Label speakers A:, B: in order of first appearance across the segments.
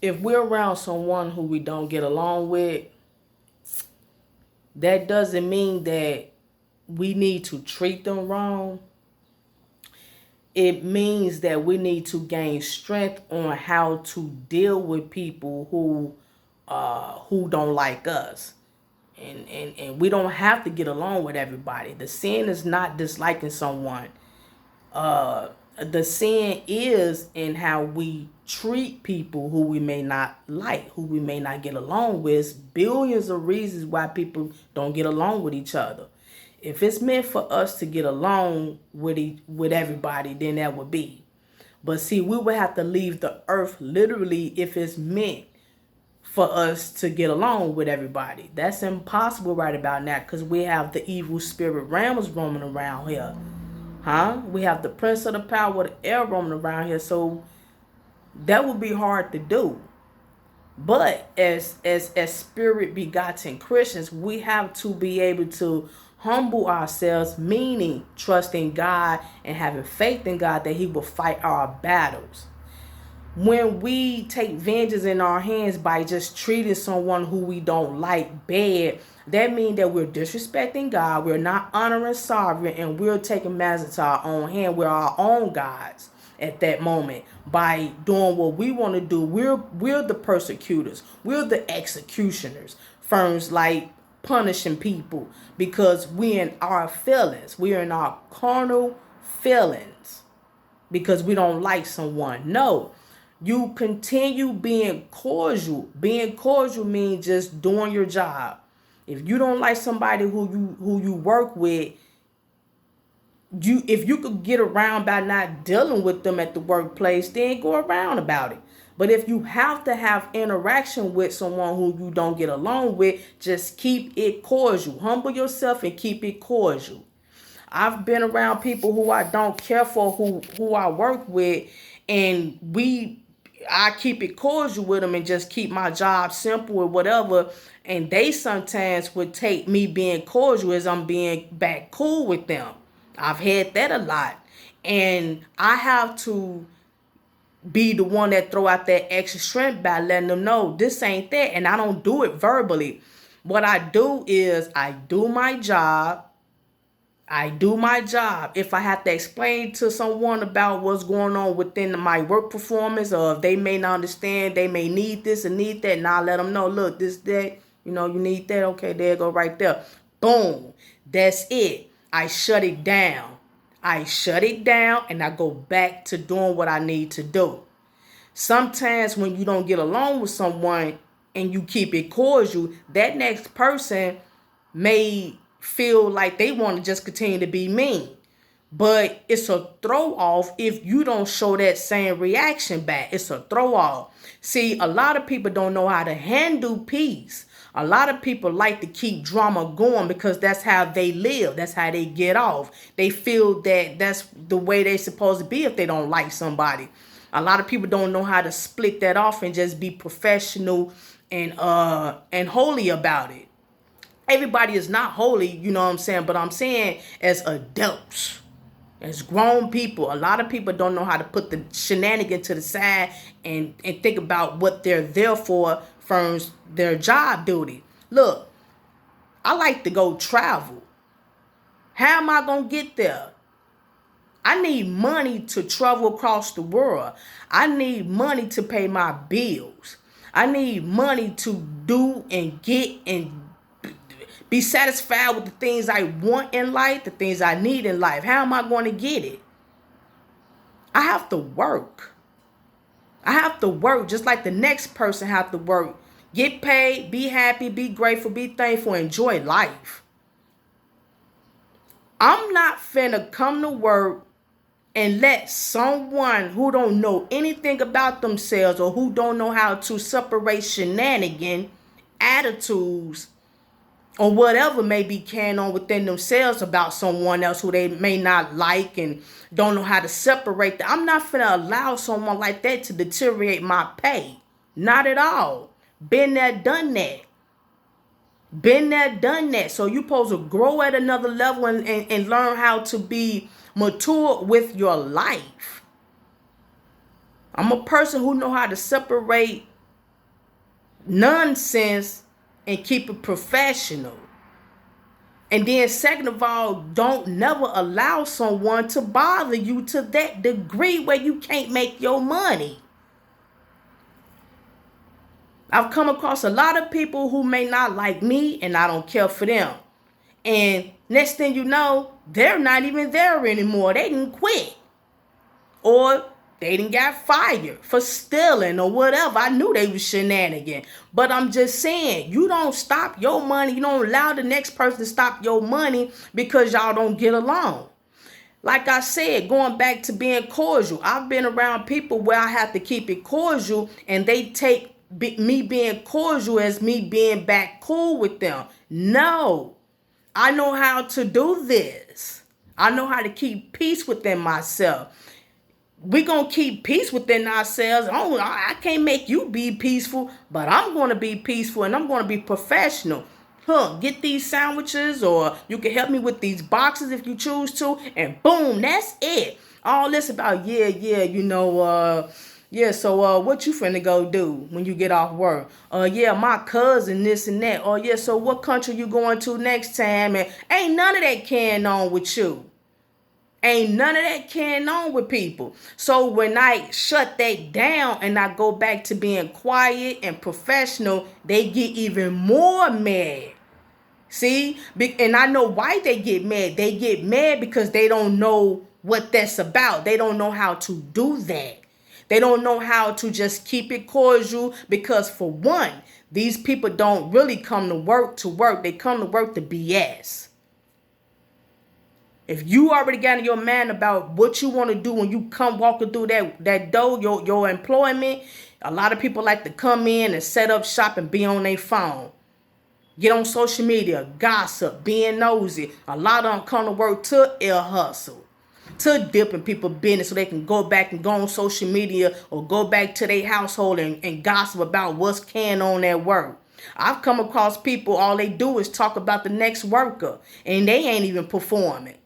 A: if we're around someone who we don't get along with, that doesn't mean that we need to treat them wrong. It means that we need to gain strength on how to deal with people who don't like us. And we don't have to get along with everybody. The sin is not disliking someone. The sin is in how we treat people who we may not like, who we may not get along with. Billions of reasons why people don't get along with each other. If it's meant for us to get along with everybody, then that would be. But see, we would have to leave the earth literally if it's meant for us to get along with everybody. That's impossible right about now because we have the evil spirit realms roaming around here. We have the prince of the power of the air roaming around here, so that would be hard to do. But as spirit begotten Christians, we have to be able to humble ourselves, meaning trusting God and having faith in God that He will fight our battles. When we take vengeance in our hands by just treating someone who we don't like bad, that means that we're disrespecting God, we're not honoring sovereign, and we're taking matters into our own hand. We're our own gods at that moment by doing what we want to do. We're the persecutors, we're the executioners. Firms like punishing people because we're in our feelings, we're in our carnal feelings because we don't like someone. No. You continue being cordial. Being cordial means just doing your job. If you don't like somebody who you work with, if you could get around by not dealing with them at the workplace, then go around about it. But if you have to have interaction with someone who you don't get along with, just keep it cordial. Humble yourself and keep it cordial. I've been around people who I don't care for, who I work with, and I keep it cordial with them and just keep my job simple or whatever. And they sometimes would take me being cordial as I'm being back cool with them. I've had that a lot. And I have to be the one that throw out that extra strength by letting them know this ain't that. And I don't do it verbally. What I do is I do my job. If I have to explain to someone about what's going on within my work performance, or if they may not understand, they may need this and need that, and I let them know, look, this, that, you need that. Okay, there you go right there. Boom. That's it. I shut it down. And I go back to doing what I need to do. Sometimes when you don't get along with someone and you keep it cordial, that next person may feel like they want to just continue to be mean. But it's a throw off if you don't show that same reaction back. It's a throw off. See, a lot of people don't know how to handle peace. A lot of people like to keep drama going because that's how they live. That's how they get off. They feel that that's the way they're supposed to be if they don't like somebody. A lot of people don't know how to split that off and just be professional and holy about it. Everybody is not holy, you know what I'm saying? But I'm saying as adults, as grown people, a lot of people don't know how to put the shenanigans to the side and think about what they're there for from their job duty. Look, I like to go travel. How am I going to get there? I need money to travel across the world. I need money to pay my bills. I need money to do and get and be satisfied with the things I want in life, the things I need in life. How am I going to get it? I have to work. Just like the next person have to work. Get paid, be happy, be grateful, be thankful, enjoy life. I'm not finna come to work and let someone who don't know anything about themselves or who don't know how to separate shenanigan attitudes or whatever may be carrying on within themselves about someone else who they may not like and don't know how to separate that. I'm not finna allow someone like that to deteriorate my pay. Not at all. Been there, done that. So you're supposed to grow at another level and learn how to be mature with your life. I'm a person who know how to separate nonsense and keep it professional. And then second of all, don't never allow someone to bother you to that degree where you can't make your money. I've come across a lot of people who may not like me and I don't care for them. And next thing you know, they're not even there anymore. They didn't quit. Or they didn't got fired for stealing or whatever. I knew they was shenanigans. But I'm just saying, you don't stop your money. You don't allow the next person to stop your money because y'all don't get along. Like I said, going back to being cordial, I've been around people where I have to keep it cordial and they take me being cordial as me being back cool with them. No, I know how to do this. I know how to keep peace within myself. We're going to keep peace within ourselves. Oh, I can't make you be peaceful, but I'm going to be peaceful and I'm going to be professional. Get these sandwiches, or you can help me with these boxes if you choose to, and boom, that's it. All this about, so what you finna go do when you get off work? My cousin, this and that. So what country you going to next time? And ain't none of that carrying on with you. Ain't none of that carrying on with people. So when I shut that down and I go back to being quiet and professional, they get even more mad. See? And I know why they get mad. They get mad because they don't know what that's about. They don't know how to do that. They don't know how to just keep it cordial because, for one, these people don't really come to work. They come to work to BS. If you already got in your mind about what you want to do when you come walking through that door, your employment, a lot of people like to come in and set up shop and be on their phone. Get on social media, gossip, being nosy. A lot of them come to work to ear hustle, to dip in people's business so they can go back and go on social media or go back to their household and gossip about what's carrying on at work. I've come across people, all they do is talk about the next worker and they ain't even performing.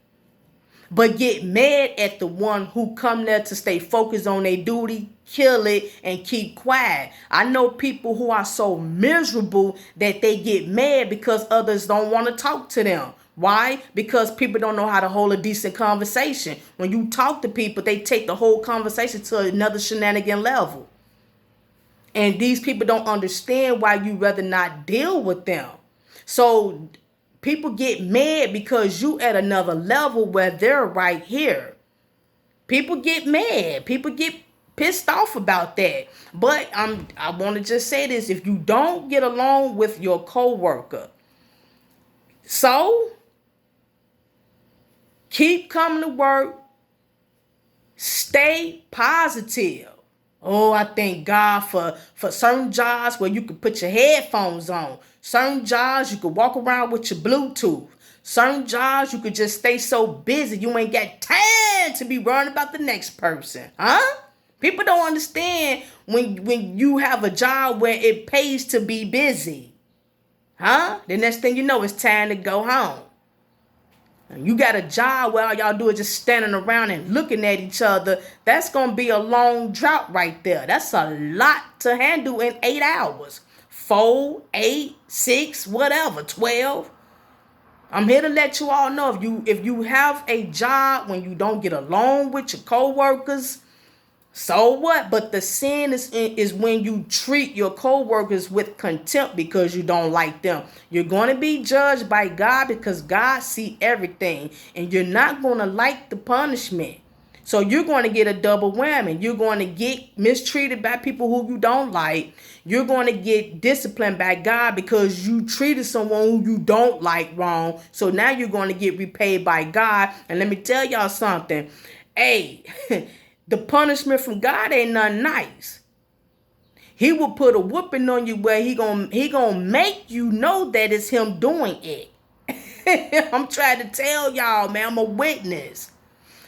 A: But get mad at the one who come there to stay focused on their duty, kill it, and keep quiet. I know people who are so miserable that they get mad because others don't want to talk to them. Why? Because people don't know how to hold a decent conversation. When you talk to people, they take the whole conversation to another shenanigan level. And these people don't understand why you rather not deal with them. So people get mad because you at another level where they're right here. People get mad. People get pissed off about that. But I want to just say this. If you don't get along with your coworker, so keep coming to work. Stay positive. Oh, I thank God for certain jobs where you can put your headphones on. Certain jobs you can walk around with your Bluetooth. Certain jobs you could just stay so busy you ain't got time to be worrying about the next person. Huh? People don't understand when you have a job where it pays to be busy. Huh? The next thing you know, it's time to go home. And you got a job where all y'all do is just standing around and looking at each other. That's going to be a long drought right there. That's a lot to handle in 8 hours. 4, 8, 6, whatever, 12. I'm here to let you all know if you have a job when you don't get along with your coworkers, so what? But the sin is when you treat your coworkers with contempt because you don't like them. You're going to be judged by God because God sees everything. And you're not going to like the punishment. So you're going to get a double whammy. You're going to get mistreated by people who you don't like. You're going to get disciplined by God because you treated someone who you don't like wrong. So now you're going to get repaid by God. And let me tell y'all something. Hey, the punishment from God ain't nothing nice. He will put a whooping on you where he gonna make you know that it's him doing it. I'm trying to tell y'all, man, I'm a witness.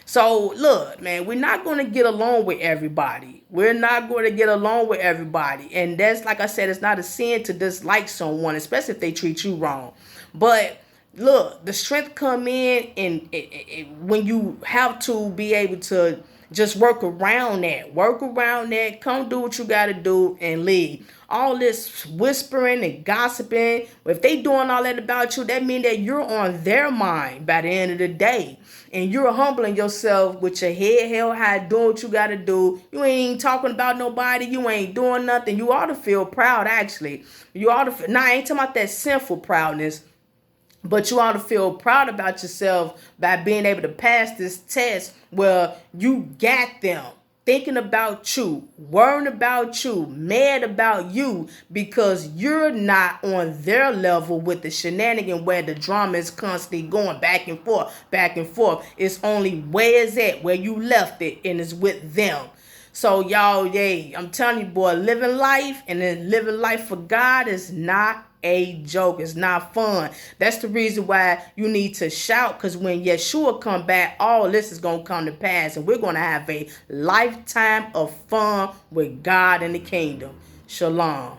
A: So look, man, we're not going to get along with everybody. We're not going to get along with everybody. And that's, like I said, it's not a sin to dislike someone, especially if they treat you wrong. But look, the strength come in and when you have to be able to Just work around that. Work around that. Come do what you got to do and leave. All this whispering and gossiping, if they doing all that about you, that means that you're on their mind by the end of the day. And you're humbling yourself with your head held high, doing what you got to do. You ain't talking about nobody. You ain't doing nothing. You ought to feel proud, actually. You ought to feel, I ain't talking about that sinful proudness. But you ought to feel proud about yourself by being able to pass this test where you got them thinking about you, worrying about you, mad about you because you're not on their level with the shenanigan where the drama is constantly going back and forth, back and forth. It's only where is it, where you left it, and it's with them. So y'all, yeah, I'm telling you, boy, living life and then living life for God is not a joke. It's not fun. That's the reason why you need to shout, because when Yeshua come back, all this is going to come to pass, and we're going to have a lifetime of fun with God in the kingdom. Shalom.